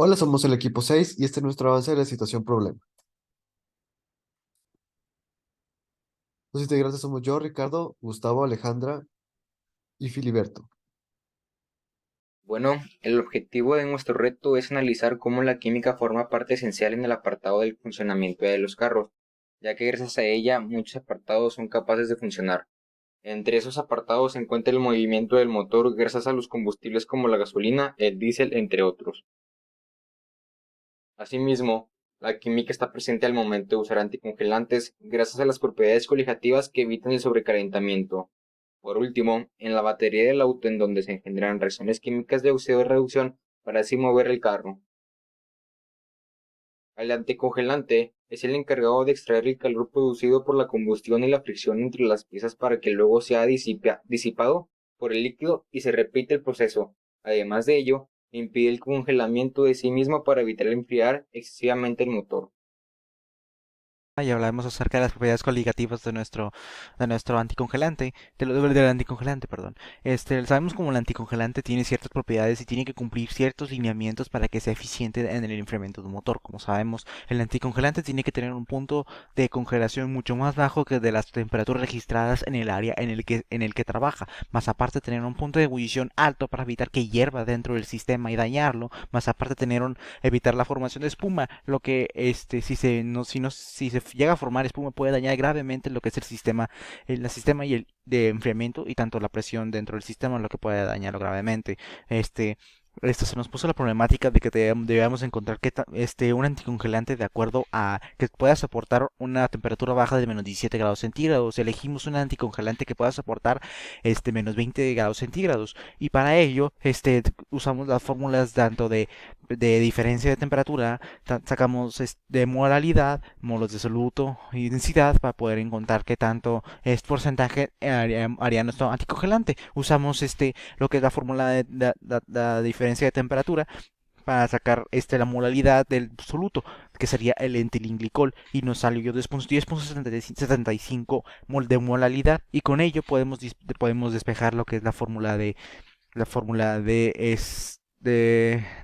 Hola, somos el equipo 6 y este es nuestro avance de la situación problema. Los integrantes somos yo, Ricardo, Gustavo, Alejandra y Filiberto. Bueno, el objetivo de nuestro reto es analizar cómo la química forma parte esencial en el apartado del funcionamiento de los carros, ya que gracias a ella muchos apartados son capaces de funcionar. Entre esos apartados se encuentra el movimiento del motor gracias a los combustibles como la gasolina, el diésel, entre otros. Asimismo, la química está presente al momento de usar anticongelantes gracias a las propiedades coligativas que evitan el sobrecalentamiento. Por último, en la batería del auto en donde se generan reacciones químicas de oxígeno de reducción para así mover el carro. El anticongelante es el encargado de extraer el calor producido por la combustión y la fricción entre las piezas para que luego sea disipado por el líquido y se repite el proceso. Además de ello, impide el congelamiento de sí mismo para evitar enfriar excesivamente el motor. Y hablaremos acerca de las propiedades coligativas de nuestro anticongelante, del anticongelante, perdón. Sabemos como el anticongelante tiene ciertas propiedades y tiene que cumplir ciertos lineamientos para que sea eficiente en el enfriamiento de un motor. Como sabemos, el anticongelante tiene que tener un punto de congelación mucho más bajo que de las temperaturas registradas en el área en el que trabaja. Más aparte tener un punto de ebullición alto para evitar que hierva dentro del sistema y dañarlo. Más aparte evitar la formación de espuma, lo que si se llega a formar espuma puede dañar gravemente lo que es el sistema y el de enfriamiento y tanto la presión dentro del sistema, lo que puede dañarlo gravemente. Este Esto se nos puso la problemática de que debíamos encontrar un anticongelante de acuerdo a que pueda soportar una temperatura baja de menos 17 grados centígrados. Elegimos un anticongelante que pueda soportar menos 20 grados centígrados y para ello usamos las fórmulas tanto de diferencia de temperatura, sacamos de moralidad, molos de soluto y densidad para poder encontrar qué tanto es porcentaje haría nuestro anticongelante. Usamos lo que es la fórmula la diferencia de temperatura para sacar la moralidad del soluto, que sería el etilenglicol, y nos salió 10.75 mol de moralidad, y con ello podemos despejar lo que es la fórmula de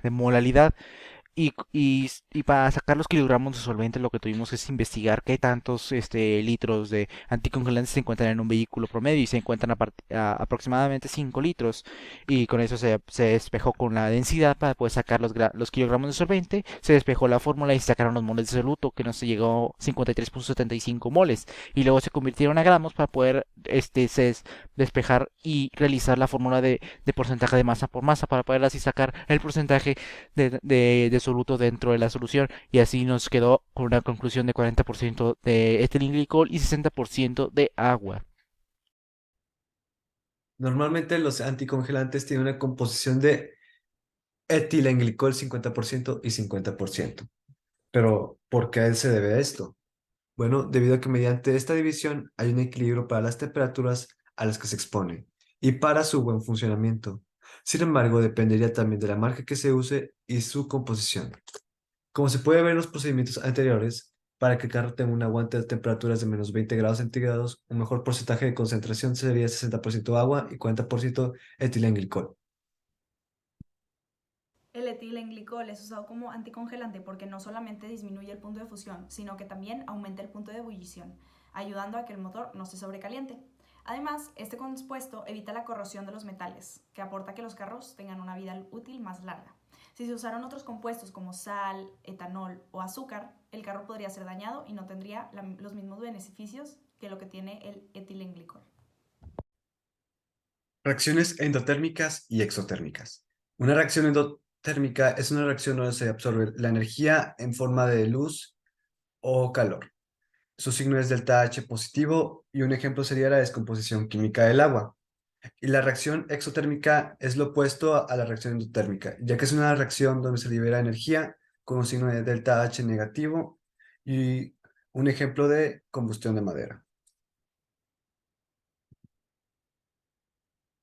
moralidad y para sacar los kilogramos de solvente lo que tuvimos es investigar qué tantos litros de anticongelantes se encuentran en un vehículo promedio y se encuentran aproximadamente 5 litros y con eso se despejó con la densidad para poder sacar los kilogramos de solvente, se despejó la fórmula y se sacaron los moles de soluto que nos llegó 53.75 moles y luego se convirtieron a gramos para poder despejar y realizar la fórmula de porcentaje de masa por masa para poder así sacar el porcentaje de soluto dentro de la solución y así nos quedó con una conclusión de 40% de etilenglicol y 60% de agua. Normalmente los anticongelantes tienen una composición de etilenglicol 50% y 50%. Pero, ¿por qué se debe esto? Bueno, debido a que mediante esta división hay un equilibrio para las temperaturas a las que se expone y para su buen funcionamiento. Sin embargo, dependería también de la marca que se use y su composición. Como se puede ver en los procedimientos anteriores, para que el carro tenga un aguante de temperaturas de menos 20 grados centígrados, un mejor porcentaje de concentración sería 60% agua y 40% etilenglicol. El etilenglicol es usado como anticongelante porque no solamente disminuye el punto de fusión, sino que también aumenta el punto de ebullición, ayudando a que el motor no se sobrecaliente. Además, este compuesto evita la corrosión de los metales, que aporta a que los carros tengan una vida útil más larga. Si se usaran otros compuestos como sal, etanol o azúcar, el carro podría ser dañado y no tendría los mismos beneficios que lo que tiene el etilenglicol. Reacciones endotérmicas y exotérmicas. Una reacción endotérmica es una reacción donde se absorbe la energía en forma de luz o calor. Su signo es delta H positivo y un ejemplo sería la descomposición química del agua. Y la reacción exotérmica es lo opuesto a la reacción endotérmica, ya que es una reacción donde se libera energía con un signo de delta H negativo y un ejemplo de combustión de madera.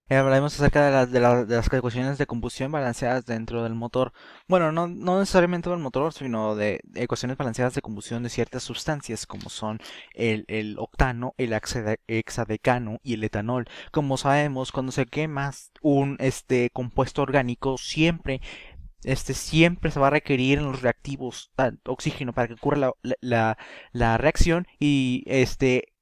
Hablaremos acerca de las ecuaciones de combustión balanceadas dentro del motor. Bueno, no necesariamente del motor, sino de ecuaciones balanceadas de combustión de ciertas sustancias, como son el octano, el hexadecano y el etanol. Como sabemos, cuando se quema un compuesto orgánico, siempre siempre se va a requerir en los reactivos oxígeno para que ocurra la reacción y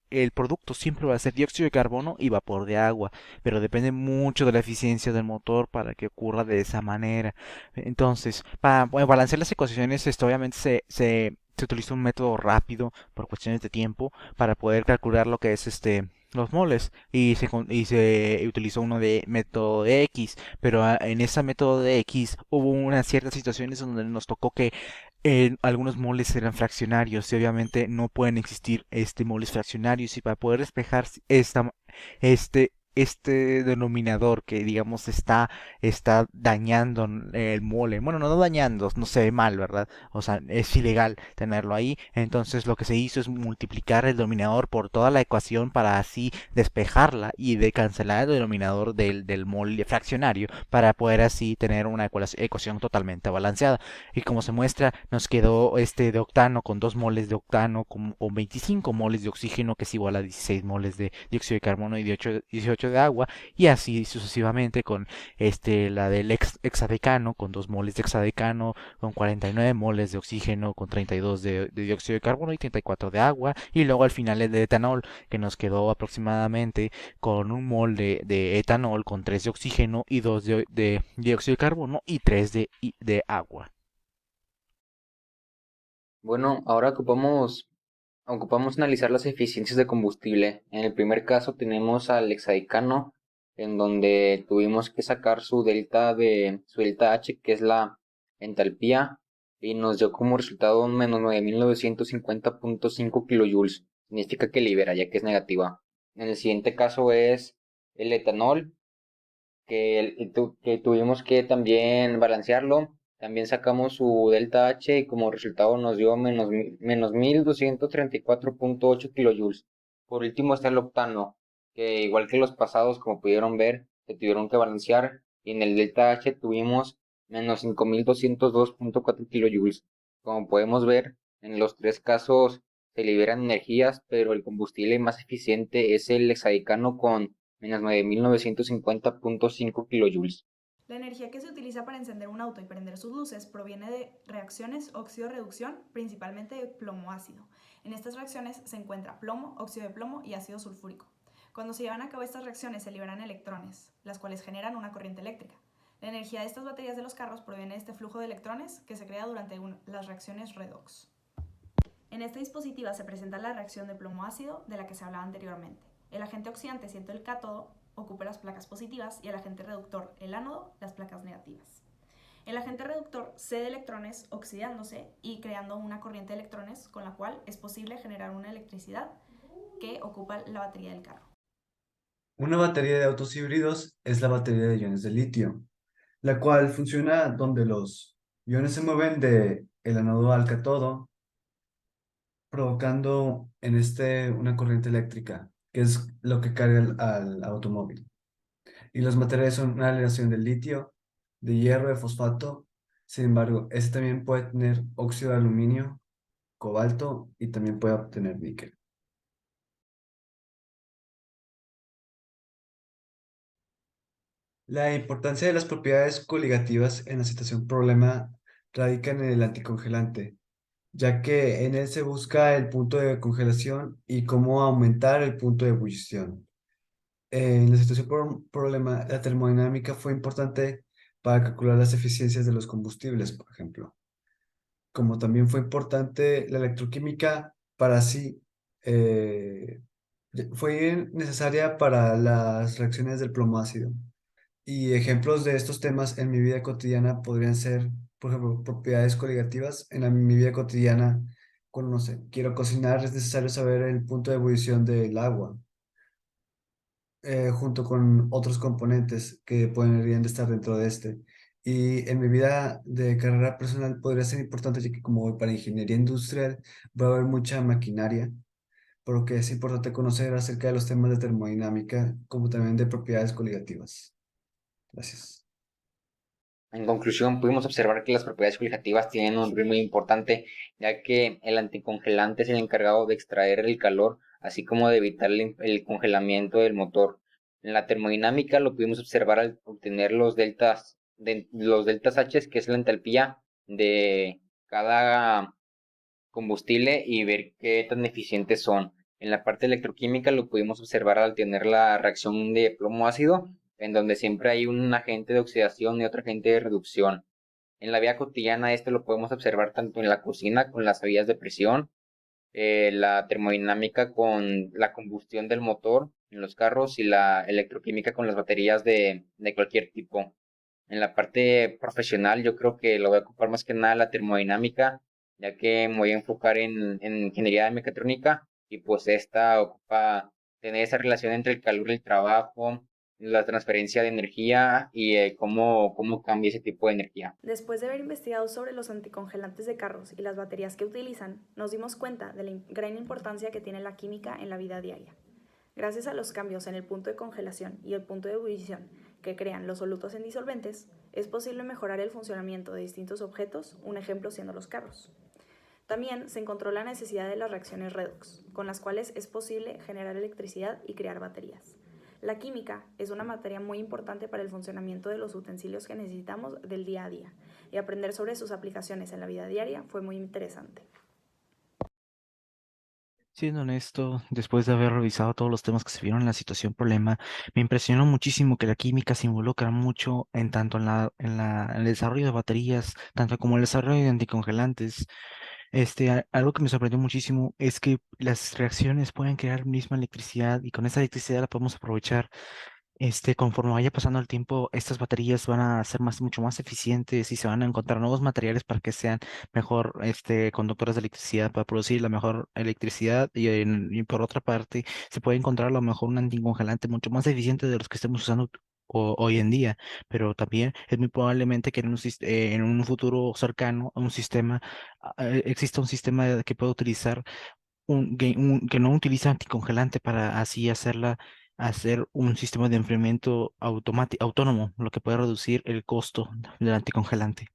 el producto siempre va a ser dióxido de carbono y vapor de agua, pero depende mucho de la eficiencia del motor para que ocurra de esa manera. Entonces, para balancear las ecuaciones, obviamente se utiliza un método rápido por cuestiones de tiempo para poder calcular lo que es los moles y se utilizó uno de método de X, pero en ese método de X hubo unas ciertas situaciones donde nos tocó que algunos moles eran fraccionarios y obviamente no pueden existir moles fraccionarios y para poder despejar este denominador que digamos está dañando el mole, bueno, no dañando, no se ve mal, ¿verdad? O sea, es ilegal tenerlo ahí, entonces lo que se hizo es multiplicar el denominador por toda la ecuación para así despejarla y de cancelar el denominador del mole fraccionario para poder así tener una ecuación totalmente balanceada. Y como se muestra, nos quedó de octano con 2 moles de octano con 25 moles de oxígeno, que es igual a 16 moles de dióxido de carbono y 18 de agua, y así sucesivamente con la del hexadecano con 2 moles de hexadecano, con 49 moles de oxígeno, con 32 de dióxido de carbono y 34 de agua, y luego al final el de etanol, que nos quedó aproximadamente con 1 mol de etanol, con 3 de oxígeno y 2 de dióxido de carbono y 3 de agua. Bueno, ahora ocupamos analizar las eficiencias de combustible. En el primer caso tenemos al hexadecano, en donde tuvimos que sacar su delta H, que es la entalpía, y nos dio como resultado un menos 9950.5 kilojoules. Significa que libera, ya que es negativa. En el siguiente caso es el etanol, que tuvimos que también balancearlo. También sacamos su delta H y como resultado nos dio menos 1234.8 kilojoules. Por último está el octano, que igual que los pasados, como pudieron ver, se tuvieron que balancear y en el delta H tuvimos menos 5202.4 kilojoules. Como podemos ver, en los tres casos se liberan energías, pero el combustible más eficiente es el hexadecano con menos 9950.5 kilojoules. La energía que se utiliza para encender un auto y prender sus luces proviene de reacciones óxido-reducción, principalmente de plomo-ácido. En estas reacciones se encuentra plomo, óxido de plomo y ácido sulfúrico. Cuando se llevan a cabo estas reacciones se liberan electrones, las cuales generan una corriente eléctrica. La energía de estas baterías de los carros proviene de este flujo de electrones que se crea durante las reacciones redox. En esta dispositiva se presenta la reacción de plomo-ácido de la que se hablaba anteriormente. El agente oxidante, siendo el cátodo, ocupa las placas positivas y el agente reductor, el ánodo, las placas negativas. El agente reductor cede electrones oxidándose y creando una corriente de electrones con la cual es posible generar una electricidad que ocupa la batería del carro. Una batería de autos híbridos es la batería de iones de litio, la cual funciona donde los iones se mueven de el anodo al cátodo, provocando en una corriente eléctrica, que es lo que carga al automóvil. Y los materiales son una aleación de litio, de hierro, de fosfato. Sin embargo, este también puede tener óxido de aluminio, cobalto y también puede obtener níquel. La importancia de las propiedades coligativas en la situación problema radica en el anticongelante, ya que en él se busca el punto de congelación y cómo aumentar el punto de ebullición. En la situación problema, la termodinámica fue importante para calcular las eficiencias de los combustibles, por ejemplo, como también fue importante la electroquímica para así, eh, fue necesaria para las reacciones del plomo ácido. Y ejemplos de estos temas en mi vida cotidiana podrían ser, por ejemplo, propiedades coligativas. Mi vida cotidiana, cuando no sé, quiero cocinar, es necesario saber el punto de ebullición del agua, junto con otros componentes que podrían estar dentro de este. Y en mi vida de carrera personal podría ser importante, ya que como voy para ingeniería industrial, va a haber mucha maquinaria, por lo que es importante conocer acerca de los temas de termodinámica, como también de propiedades coligativas. Gracias. En conclusión, pudimos observar que las propiedades coligativas tienen un rol muy importante, ya que el anticongelante es el encargado de extraer el calor, así como de evitar el congelamiento del motor. En la termodinámica lo pudimos observar al obtener los deltas de los deltas H, que es la entalpía de cada combustible y ver qué tan eficientes son. En la parte electroquímica lo pudimos observar al tener la reacción de plomo ácido, en donde siempre hay un agente de oxidación y otro agente de reducción. En la vida cotidiana esto lo podemos observar tanto en la cocina con las ollas de presión, la termodinámica con la combustión del motor en los carros y la electroquímica con las baterías de cualquier tipo. En la parte profesional yo creo que lo voy a ocupar más que nada la termodinámica, ya que me voy a enfocar en ingeniería de mecatrónica y pues esta ocupa tener esa relación entre el calor y el trabajo, la transferencia de energía y cómo cambia ese tipo de energía. Después de haber investigado sobre los anticongelantes de carros y las baterías que utilizan, nos dimos cuenta de la gran importancia que tiene la química en la vida diaria. Gracias a los cambios en el punto de congelación y el punto de ebullición que crean los solutos en disolventes, es posible mejorar el funcionamiento de distintos objetos, un ejemplo siendo los carros. También se encontró la necesidad de las reacciones redox, con las cuales es posible generar electricidad y crear baterías. La química es una materia muy importante para el funcionamiento de los utensilios que necesitamos del día a día, y aprender sobre sus aplicaciones en la vida diaria fue muy interesante. Siendo honesto, después de haber revisado todos los temas que se vieron en la situación problema, me impresionó muchísimo que la química se involucra mucho en tanto en el desarrollo de baterías, tanto como el desarrollo de anticongelantes. Algo que me sorprendió muchísimo es que las reacciones pueden crear misma electricidad y con esa electricidad la podemos aprovechar. Conforme vaya pasando el tiempo, estas baterías van a ser mucho más eficientes y se van a encontrar nuevos materiales para que sean mejor, conductores de electricidad, para producir la mejor electricidad y por otra parte, se puede encontrar a lo mejor un anticongelante mucho más eficiente de los que estemos usando hoy en día, pero también es muy probablemente que en un futuro cercano, exista un sistema que pueda utilizar que no utiliza anticongelante para así hacer un sistema de enfriamiento autónomo, lo que puede reducir el costo del anticongelante.